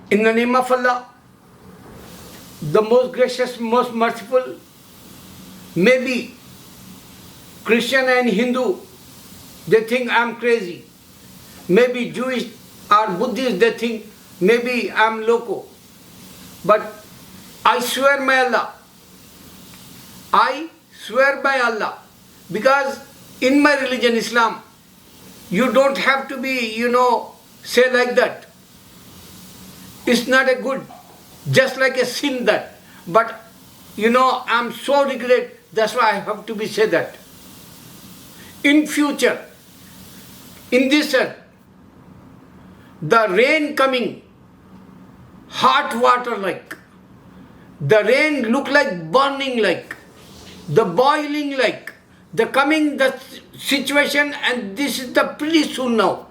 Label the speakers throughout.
Speaker 1: In the name of Allah, the most gracious, most merciful, maybe Christian and Hindu, they think I'm crazy. Maybe Jewish or Buddhist, they think maybe I'm loco. But I swear by Allah, I swear by Allah, because in my religion, Islam, you don't have to be, say like that. It's not a good, just like a sin that. But, I'm so regret, that's why I have to be say that. In future, in this earth, the rain coming, hot water like, the rain look like burning like, the boiling like, the coming the situation, and this is the pretty soon now.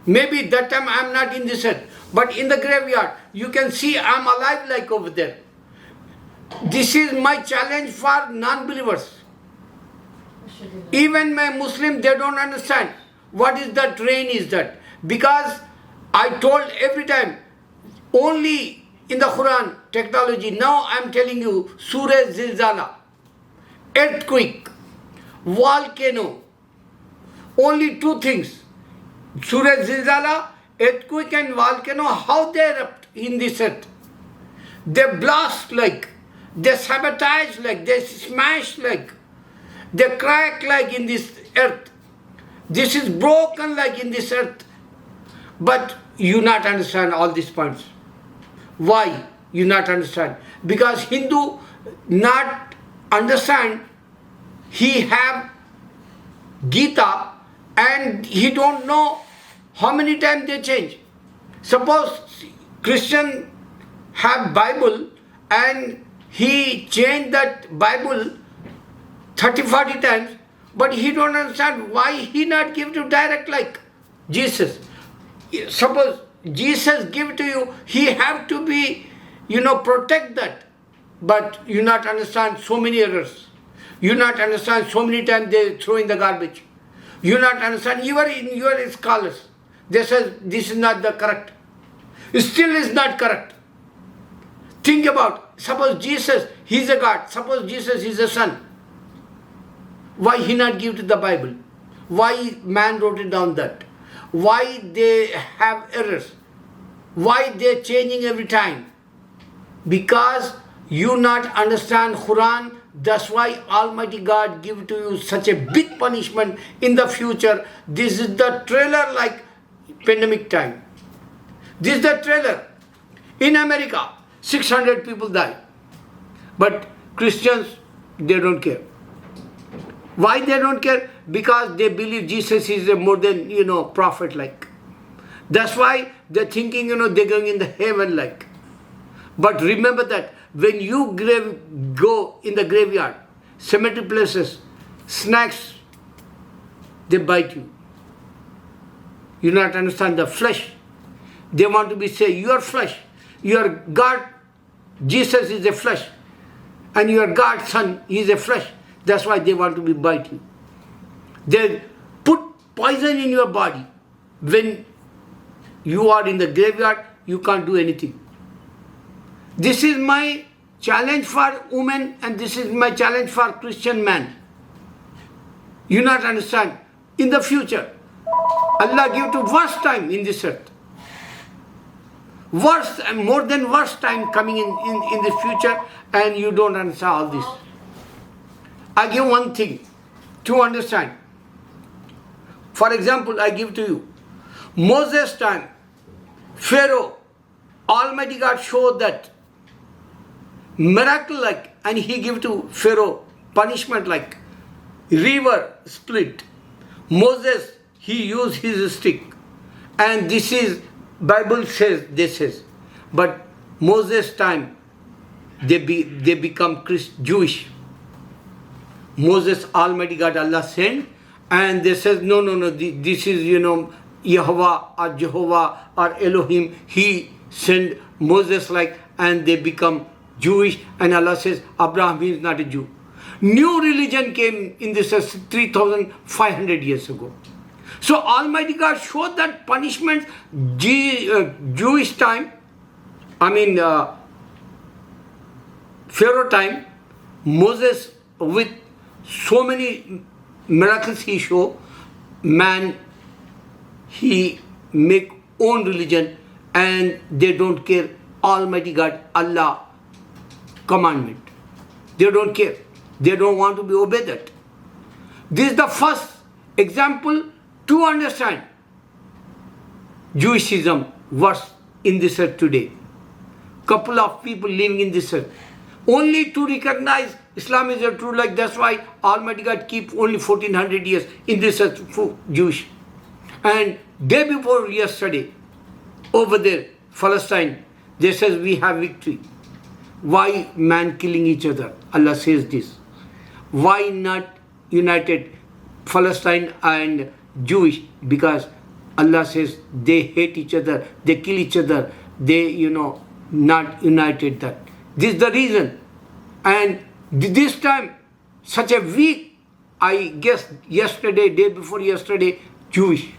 Speaker 1: Maybe that time I'm not in this earth, but in the graveyard, you can see I'm alive like over there. This is my challenge for non-believers. Even my Muslim, they don't understand what is that rain is that. Because I told every time, only in the Quran technology, now I'm telling you, Surah Zilzala, earthquake, volcano, only two things. Surah Zilzala, earthquake and volcano, how they erupt in this earth. They blast like, they sabotage like, they smash like, they crack like in this earth. This is broken like in this earth. But you not understand all these points. Why you not understand? Because Hindu not understand, he have Gita and he don't know how many times they change. Suppose Christian have Bible and he changed that Bible 30-40 times, but he don't understand why he not give to direct like Jesus. Suppose Jesus give to you, he have to be, protect that. But you not understand so many errors. You not understand so many times they throw in the garbage. You not understand, you are scholars. They say this is not the correct. It still is not correct. Think about, suppose Jesus, he is a God. Suppose Jesus is a son. Why he not give to the Bible? Why man wrote it down that? Why they have errors? Why they changing every time? Because you not understand Quran, that's why Almighty God give to you such a big punishment in the future. This is the trailer like pandemic time. This is the trailer. In America, 600 people died. But Christians, they don't care. Why they don't care? Because they believe Jesus is a more than, prophet like. That's why they're thinking, they're going in the heaven like. But remember that when you go in the graveyard, cemetery places, snakes, they bite you. You not understand the flesh. They want to be say, your flesh, your God, Jesus is a flesh. And your God's son is a flesh. That's why they want to be bite you. They put poison in your body. When you are in the graveyard, you can't do anything. This is my challenge for women and this is my challenge for Christian man. You not understand. In the future, Allah give to worst time in this earth. Worse and more than worst time coming in the future, and you don't understand all this. I give one thing to understand. For example, I give to you. Moses' time, Pharaoh, Almighty God showed that miracle like, and he give to Pharaoh punishment like river split. Moses, he used his stick, and this is Bible says this is. But Moses' time, they become Jewish. Moses, Almighty God, Allah sent, and they says, no, this is, Yahweh or Jehovah or Elohim. He sent Moses like, and they become Jewish, and Allah says, Abraham is not a Jew. New religion came in this 3,500 years ago. So Almighty God showed that punishment, Jewish time, Pharaoh time, Moses with so many miracles he show, man, he make own religion and they don't care Almighty God, Allah commandment. They don't care. They don't want to be obeyed that. This is the first example to understand Jewishism worse in this earth today. Couple of people living in this earth. Only to recognize Islam is a true like, that's why Almighty God keep only 1400 years in this earth for Jewish. And day before yesterday, over there, Palestine, they says we have victory. Why man killing each other? Allah says this. Why not united Palestine and Jewish? Because Allah says they hate each other, they kill each other, they, not united that. This is the reason. And this time, such a week, I guess yesterday, day before yesterday, Jewish.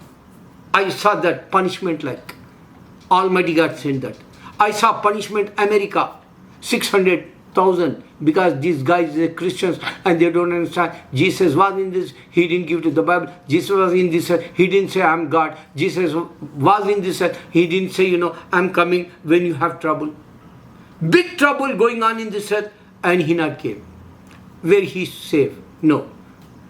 Speaker 1: I saw that punishment like Almighty God sent that. I saw punishment America, 600,000, because these guys are Christians and they don't understand. Jesus was in this, he didn't give to the Bible. Jesus was in this, he didn't say I'm God. Jesus was in this, he didn't say, I'm coming when you have trouble. Big trouble going on in this earth and he not came. Where he's safe? No.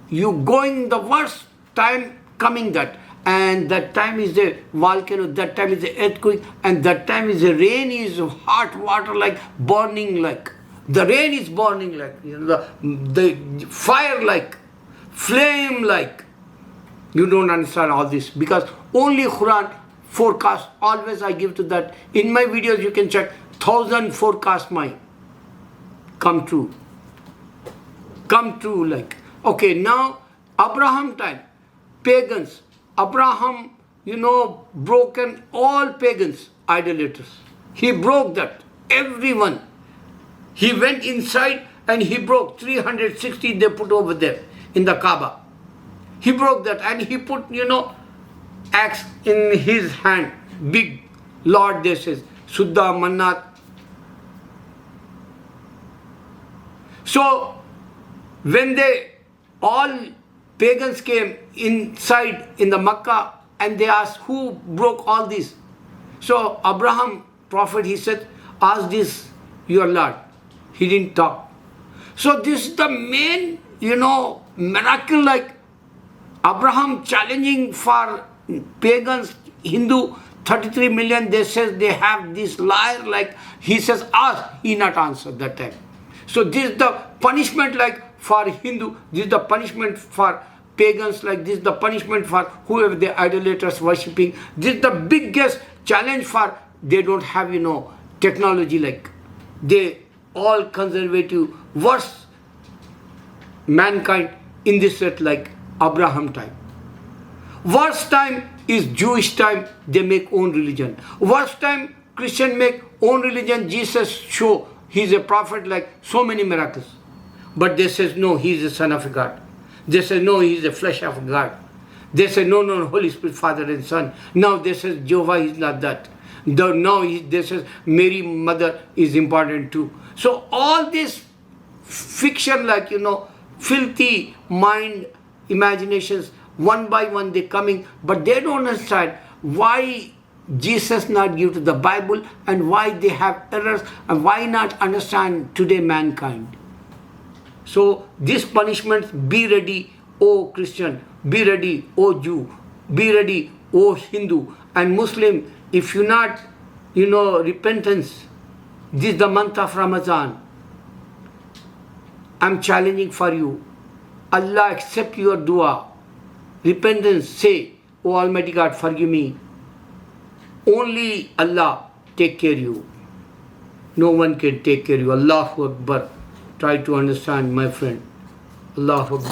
Speaker 1: You going the worst time coming that. And that time is the volcano, that time is the earthquake, and that time is the rain is hot water like burning like. The rain is burning like, the fire like, flame like. You don't understand all this because only Quran forecast, always I give to that. In my videos you can check, 1,000 forecast mine come true. Come true like. Okay, now Abraham time, pagans. Abraham, broken all pagans, idolaters. He broke that. Everyone. He went inside and he broke 360 they put over there in the Kaaba. He broke that and he put, axe in his hand. Big Lord, this is Suddha Mannat. So, when they all pagans came inside in the Makkah and they asked who broke all this. So Abraham, prophet, he said, ask this your Lord. He didn't talk. So this is the main, miracle like Abraham challenging for pagans, Hindu, 33 million, they says they have this liar like, he says ask, he not answered that time. So this is the punishment like for Hindu, this is the punishment for pagans, like this is the punishment for whoever the idolaters worshipping. This is the biggest challenge for, they don't have, technology like. They all conservative, worse mankind in this earth like Abraham time. Worst time is Jewish time, they make own religion. Worst time Christian make own religion, Jesus show he's a prophet like so many miracles. But they says no, he's the son of God. They say no, he is the flesh of God. They say no, Holy Spirit, Father and Son. Now they say Jehovah is not that. Now they say Mary mother is important too. So all this fiction like, filthy mind, imaginations, one by one they coming, but they don't understand why Jesus not give to the Bible and why they have errors and why not understand today mankind. So this punishment, be ready, O Christian, be ready, O Jew, be ready, O Hindu and Muslim. If you not, repentance, this is the month of Ramadan. I'm challenging for you. Allah accept your dua. Repentance, say, O Almighty God, forgive me. Only Allah take care of you. No one can take care of you. Allahu Akbar. Try to understand, my friend. Allahu Akbar.